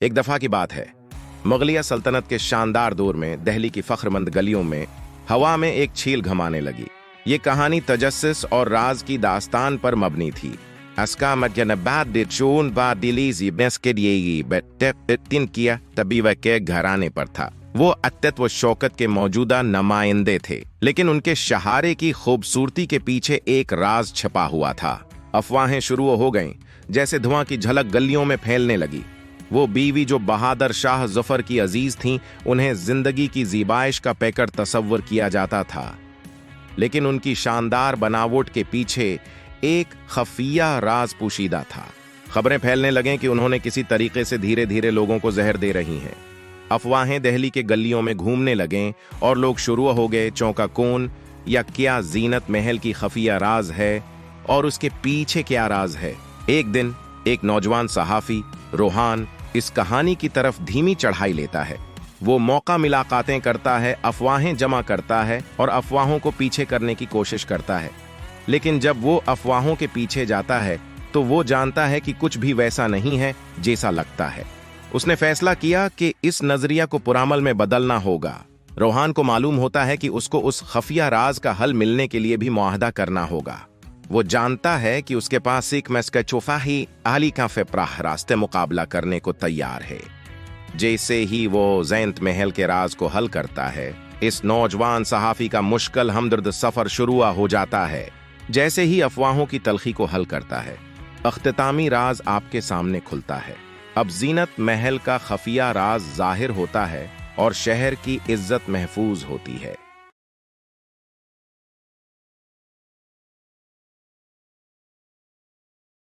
एक दफा की बात है, मुगलिया सल्तनत के शानदार दौर में दिल्ली की फख्रमंद गलियों में हवा में एक छील घमाने लगी। ये कहानी तजस्सुस और राज की दास्तान पर मबनी थी। अस्का मजनबाद दिचून बा दिलीजी बेस के दिएगी बेटिन किया तबीवा के घराने पर था। वो अत्तत व शौकत के मौजूदा नुमाइंदे थे, लेकिन उनके शहारे की खूबसूरती के पीछे एक राज छिपा हुआ था। अफवाहें शुरू हो गईं, जैसे धुआं की झलक गलियों में फैलने लगी। वो बीवी जो बहादुर शाह जफर की अजीज थीं, उन्हें जिंदगी की ज़िबाइश का पैकर तसव्वुर किया जाता था, लेकिन उनकी शानदार बनावट के पीछे एक खफिया राज पोशीदा था। खबरें फैलने लगें कि उन्होंने किसी तरीके से धीरे धीरे लोगों को जहर दे रही हैं। अफवाहें दिल्ली के गलियों में घूमने लगें और लोग शुरू हो गए चौंका कौन या क्या जीनत महल की खफिया राज है और उसके पीछे क्या राज है। एक दिन एक नौजवान सहाफी रोहान इस कहानी की तरफ धीमी चढ़ाई लेता है। वो मौका मुलाकातें करता है, अफवाहें जमा करता है और अफवाहों को पीछे करने की कोशिश करता है। लेकिन जब वो अफवाहों के पीछे जाता है तो वो जानता है कि कुछ भी वैसा नहीं है जैसा लगता है। उसने फैसला किया कि इस नजरिया को पुरामल में बदलना होगा। रोहान को मालूम होता है कि उसको उस खफिया राज का हल मिलने के लिए भी मुआहदा करना होगा। वो जानता है कि उसके पास एक मस्कचोफाही आली का फेप्राह रास्ते मुकाबला करने को तैयार है। जैसे ही वो जैंत महल के राज को हल करता है, इस नौजवान सहाफी का मुश्किल हमदर्द सफर शुरू हो जाता है। जैसे ही अफवाहों की तलखी को हल करता है, अख्तितामी राज आपके सामने खुलता है। अब जीनत महल का खफिया राज जाहिर होता है और शहर की इज्जत महफूज होती है।